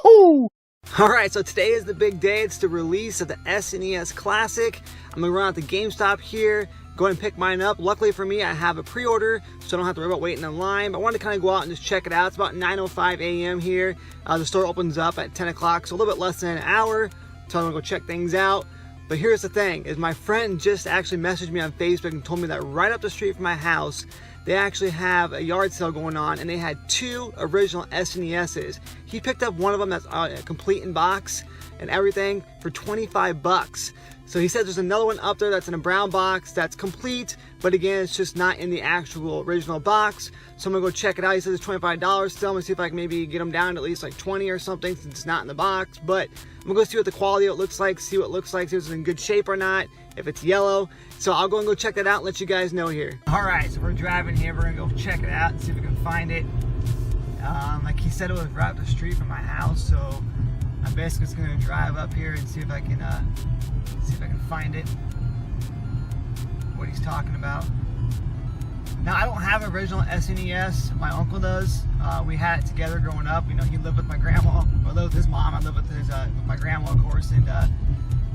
Woohoo! Alright, so today is the big day. It's the release of the SNES Classic. I'm going to run out the GameStop here, go ahead and pick mine up. Luckily for me, I have a pre-order, so I don't have to worry about waiting in line. But I wanted to kind of go out and just check it out. It's about 9:05 a.m. here. The store opens up at 10 o'clock, so a little bit less than an hour. So I'm going to go check things out. But here's the thing, is my friend just actually messaged me on Facebook and told me that right up the street from my house, they actually have a yard sale going on, and they had 2 original SNESs. He picked up one of them that's complete in box and everything for 25 bucks. So he said there's another one up there that's in a brown box that's complete, but again, it's just not in the actual original box. So I'm gonna go check it out. He says it's $25 still. I'm gonna see if I can maybe get them down to at least like 20 or something since it's not in the box. But I'm gonna go see what the quality of it looks like, see what it looks like, see if it's in good shape or not, if it's yellow. So I'll go and go check that out and let you guys know here. All right, so we're driving here. We're gonna go check it out and see if we can find it. Like he said, it was right up the street from my house, so I'm basically just gonna drive up here and see if I can find it, what he's talking about. Now, I don't have original SNES. My uncle does. We had it together growing up. You know, he lived with my grandma. I lived with his mom. I lived with my grandma, of course. And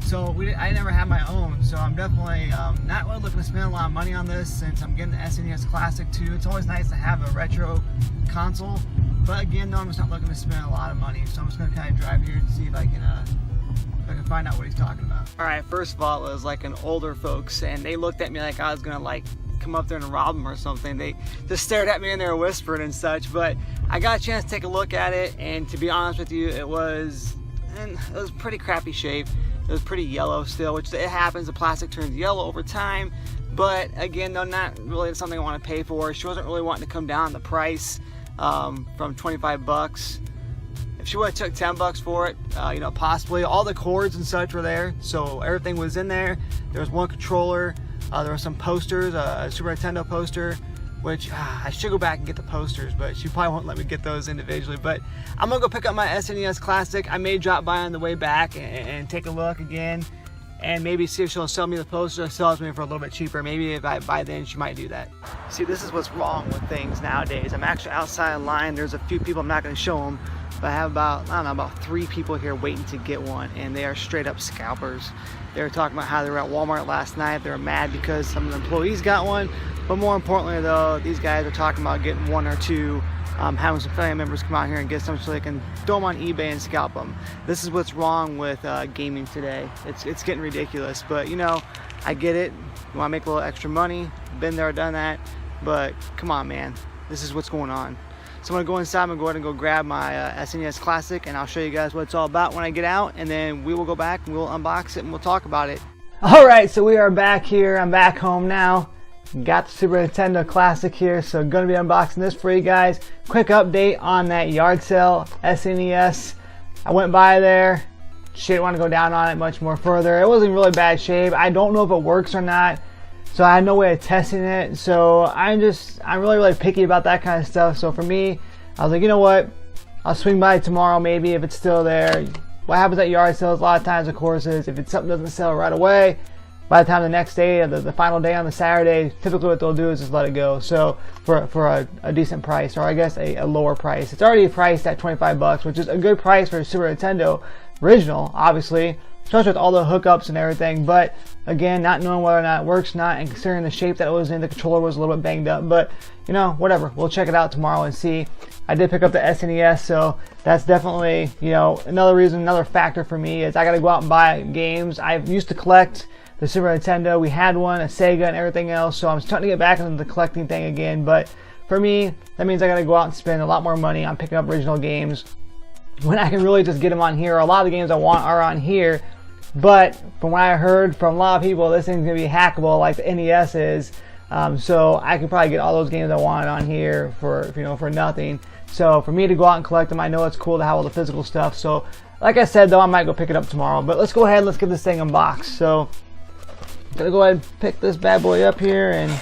so I never had my own. So I'm definitely not really looking to spend a lot of money on this since I'm getting the SNES Classic too. It's always nice to have a retro console. But again, no, I'm just not looking to spend a lot of money. So I'm just going to kind of drive here and see if I can find out what he's talking about. All right, first of all, it was like an older folks, and they looked at me like I was gonna like come up there and rob them or something. They just stared at me and they were whispering and such. But I got a chance to take a look at it, and to be honest with you, it was pretty crappy shape. It was pretty yellow still, which it happens. The plastic turns yellow over time. But again, though, not really something I want to pay for. She wasn't really wanting to come down the price from 25 bucks. If she would have took 10 bucks for it, you know, possibly. All the cords and such were there, so everything was in there. There was one controller. There were some posters, a Super Nintendo poster, which I should go back and get the posters, but she probably won't let me get those individually. But I'm gonna go pick up my SNES Classic. I may drop by on the way back and take a look again, and maybe see if she'll sell me the poster or sell it to me for a little bit cheaper. Maybe if by then she might do that. See, this is what's wrong with things nowadays. I'm actually outside in line. There's a few people, I'm not gonna show them, but I have about 3 people here waiting to get one, and they are straight up scalpers. They were talking about how they were at Walmart last night. They were mad because some of the employees got one, but more importantly though, these guys are talking about getting 1 or 2, having some family members come out here and get some so they can throw them on eBay and scalp them. This is what's wrong with gaming today. It's getting ridiculous, but you know, I get it. You want to make a little extra money, been there, done that, but come on, man, this is what's going on. So I'm gonna go inside, I'm gonna go ahead and go grab my SNES Classic, and I'll show you guys what it's all about when I get out, and then we will go back and we'll unbox it and we'll talk about it. All right, so we are back here. I'm back home now. Got the Super Nintendo Classic here, so gonna be unboxing this for you guys. Quick update on that yard sale SNES. I went by there. Didn't want to go down on it much more further. It wasn't in really bad shape. I don't know if it works or not, so I had no way of testing it. So I'm really picky about that kind of stuff. So for me, I was like, you know what? I'll swing by tomorrow maybe if it's still there. What happens at yard sales a lot of times, of course, is if something doesn't sell right away, by the time the next day, or the final day on the Saturday, typically what they'll do is just let it go. So for a decent price, or I guess a lower price. It's already priced at 25 bucks, which is a good price for a Super Nintendo original, obviously, especially with all the hookups and everything. But again, not knowing whether or not it works, and considering the shape that it was in, the controller was a little bit banged up. But you know, whatever. We'll check it out tomorrow and see. I did pick up the SNES, so that's definitely, you know, another factor for me is I got to go out and buy games. I used to collect the Super Nintendo. We had one, a Sega, and everything else. So I'm starting to get back into the collecting thing again. But for me, that means I got to go out and spend a lot more money on picking up original games when I can really just get them on here. A lot of the games I want are on here. But from what I heard from a lot of people, this thing's gonna be hackable like the NES is. So I can probably get all those games I want on here for nothing. So for me to go out and collect them, I know it's cool to have all the physical stuff. So like I said though, I might go pick it up tomorrow. But let's go ahead, let's get this thing unboxed. So I'm gonna go ahead and pick this bad boy up here and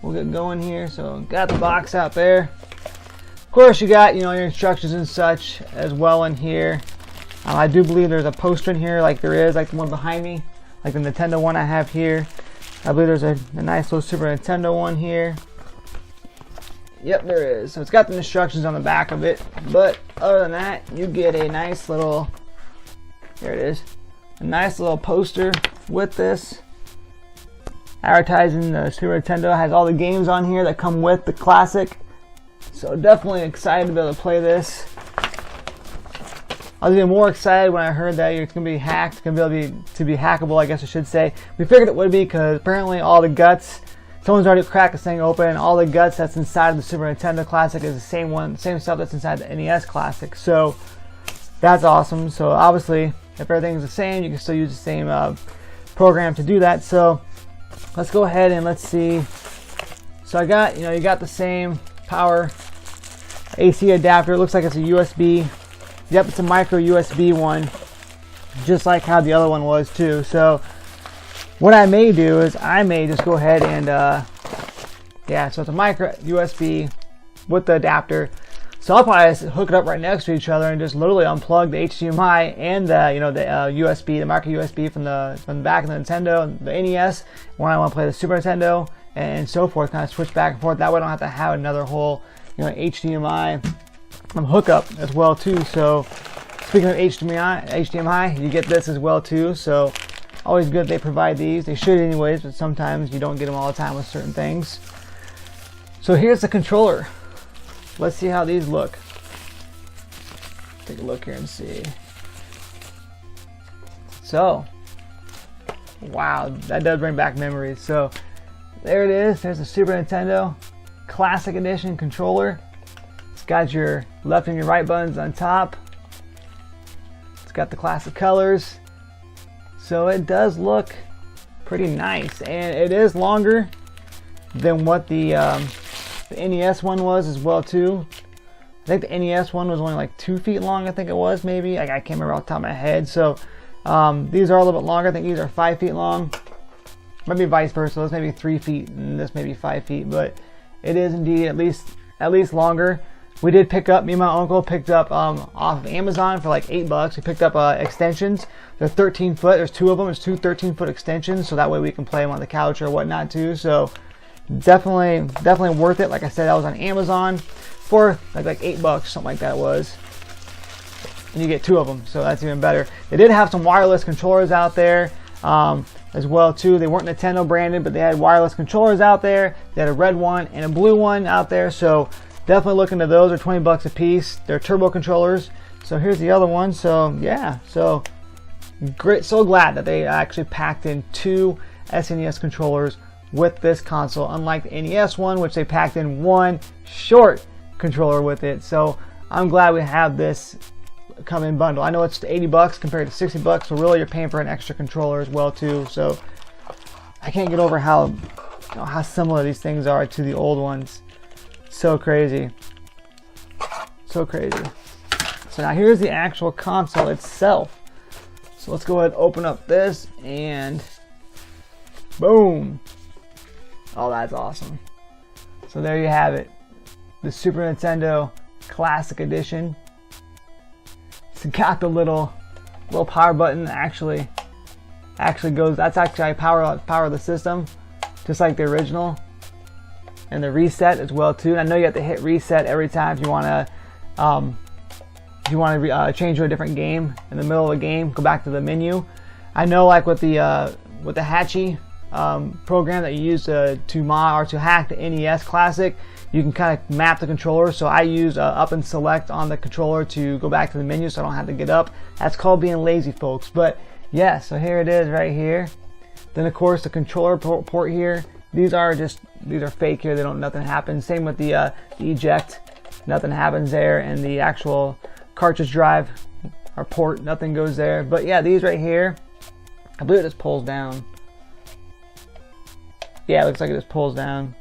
we'll get going here. So got the box out there. Of course you got, you know, your instructions and such as well in here. I do believe there's a poster in here like there is, like the one behind me, like the Nintendo one I have here. I believe there's a nice little Super Nintendo one here. Yep, there is. So it's got the instructions on the back of it. But other than that, you get a nice little, there it is, a nice little poster with this. Advertising the Super Nintendo. Has all the games on here that come with the Classic. So definitely excited to be able to play this. I was even more excited when I heard that it's going to be hacked. It's going to be able to be hackable, I guess I should say. We figured it would be because apparently all the guts, someone's already cracked this thing open. All the guts that's inside of the Super Nintendo Classic is the same stuff that's inside the NES Classic. So that's awesome. So obviously, if everything's the same, you can still use the same program to do that. So let's go ahead and let's see. So I got, you got the same power AC adapter. It looks like it's a USB. Yep, it's a micro USB one, just like how the other one was too. So what I may do is I may just go ahead and yeah, so it's a micro USB with the adapter. So I'll probably just hook it up right next to each other and just literally unplug the HDMI and the USB, the micro USB from the back of the Nintendo, the NES, when I want to play the Super Nintendo and so forth. Kind of switch back and forth. That way I don't have to have another whole HDMI hookup as well too. So speaking of HDMI, you get this as well too. So always good they provide these. They should anyways, but sometimes you don't get them all the time with certain things. So here's the controller. Let's see how these look. Take a look here and see. So, wow, that does bring back memories. So there it is. There's the Super Nintendo Classic Edition controller. It's got your left and your right buttons on top. It's got the classic colors. So it does look pretty nice, and it is longer than what the NES one was as well too. I think the NES one was only like 2 feet long, I think it was, maybe. I can't remember off the top of my head. So these are a little bit longer. I think these are 5 feet long. Maybe vice versa. This may be 3 feet and this may be 5 feet, but it is indeed at least longer. We did pick up, me and my uncle picked up off of Amazon for like $8. We picked up extensions. They're 13 foot. There's 2 of them. There's 2 13-foot extensions, so that way we can play them on the couch or whatnot too. So definitely worth it. Like I said, that was on Amazon for like $8, something like that it was. And you get 2 of them, so that's even better. They did have some wireless controllers out there as well too. They weren't Nintendo branded, but they had wireless controllers out there. They had a red one and a blue one out there. So definitely look into those. They're $20 a piece. They're turbo controllers. So here's the other one. So yeah, so great. So glad that they actually packed in 2 SNES controllers with this console, unlike the NES one, which they packed in 1 short controller with it. So I'm glad we have this come in bundle. I know it's $80 compared to $60, so really you're paying for an extra controller as well too. So I can't get over how similar these things are to the old ones. So crazy. So crazy. So now here's the actual console itself. So let's go ahead and open up this and boom. Oh, that's awesome. So there you have it. The Super Nintendo Classic Edition. It's got the little power button that actually goes, that's actually power the system, just like the original. And the reset as well too. And I know you have to hit reset every time if you want to change to a different game in the middle of a game. Go back to the menu. I know, like with the Hatchie program that you use to mod or to hack the NES Classic, you can kind of map the controller. So I use up and select on the controller to go back to the menu, so I don't have to get up. That's called being lazy, folks. But yeah, so here it is right here. Then of course the controller port here. These are fake here. Nothing happens. Same with the eject. Nothing happens there. And the actual cartridge drive or port, nothing goes there. But yeah, these right here, I believe it just pulls down. Yeah, it looks like it just pulls down.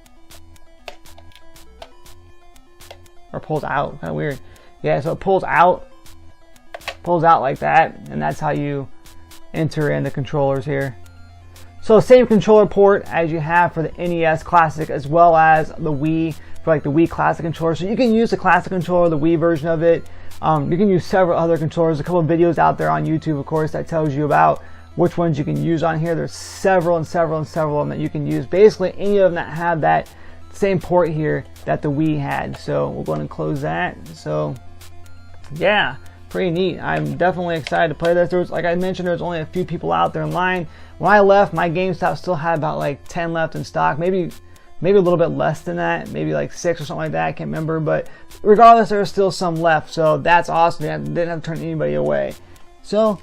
Or pulls out. Kind of weird. Yeah, so it pulls out like that, and that's how you enter in the controllers here. So same controller port as you have for the NES Classic, as well as the Wii, for like the Wii Classic controller. So you can use the Classic controller, the Wii version of it. You can use several other controllers. A couple of videos out there on YouTube, of course, that tells you about which ones you can use on here. There's several of them that you can use. Basically, any of them that have that same port here that the Wii had. So we'll go ahead and close that. So yeah, pretty neat. I'm definitely excited to play this. There was, like I mentioned, there's only a few people out there in line. When I left, my GameStop still had about like 10 left in stock, maybe a little bit less than that, maybe like 6 or something like that, I can't remember, but regardless, there's still some left, so that's awesome. I didn't have to turn anybody away. So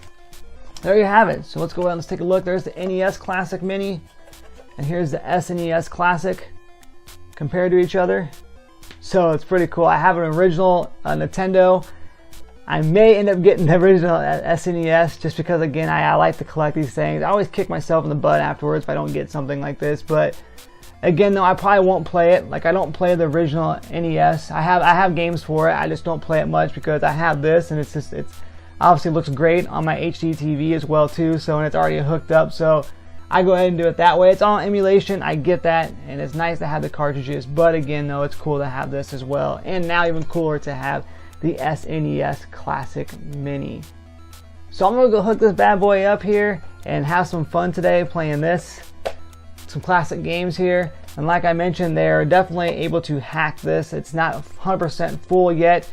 there you have it. So let's go ahead and let's take a look. There's the NES Classic Mini, and here's the SNES Classic compared to each other. So it's pretty cool. I have an original Nintendo. I may end up getting the original SNES just because, again, I like to collect these things. I always kick myself in the butt afterwards if I don't get something like this, but again, though, I probably won't play it. Like, I don't play the original NES. I have games for it. I just don't play it much because I have this, and it's obviously looks great on my HD TV as well too. So, and it's already hooked up. So I go ahead and do it that way. It's all emulation. I get that, and it's nice to have the cartridges. But again, though, it's cool to have this as well, and now even cooler to have the SNES Classic Mini. So I'm gonna go hook this bad boy up here and have some fun today playing this. Some classic games here, and like I mentioned, they're definitely able to hack this. It's not 100% full yet.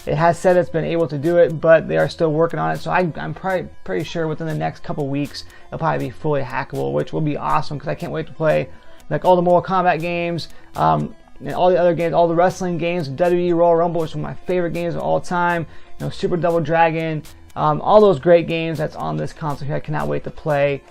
It has said it's been able to do it, but they are still working on it. So I'm probably pretty sure within the next couple weeks it'll probably be fully hackable, which will be awesome because I can't wait to play like all the Mortal Kombat games, and all the other games, all the wrestling games, WWE Royal Rumble, which is one of my favorite games of all time. You know, Super Double Dragon, all those great games that's on this console here. I cannot wait to play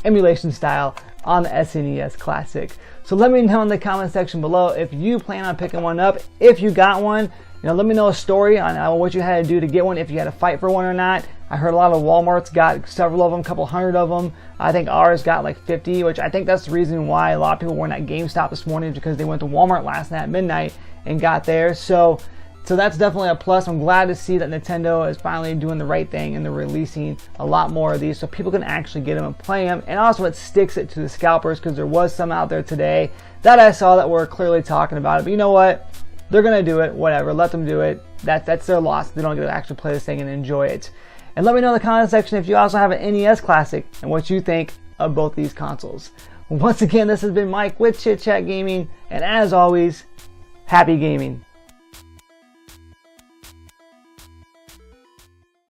emulation style on the SNES Classic. So let me know in the comment section below if you plan on picking one up. If you got one, you know, let me know a story on what you had to do to get one, if you had to fight for one or not. I heard a lot of Walmarts got several of them, a couple hundred of them. I think ours got like 50, which I think that's the reason why a lot of people weren't at GameStop this morning, because they went to Walmart last night at midnight and got there. So that's definitely a plus. I'm glad to see that Nintendo is finally doing the right thing and they're releasing a lot more of these so people can actually get them and play them. And also it sticks it to the scalpers, because there was some out there today that I saw that were clearly talking about it. But you know what? They're going to do it. Whatever. Let them do it. That's their loss. They don't get to actually play this thing and enjoy it. And let me know in the comment section if you also have an NES Classic and what you think of both these consoles. Once again, this has been Mike with Chit Chat Gaming. And as always, happy gaming.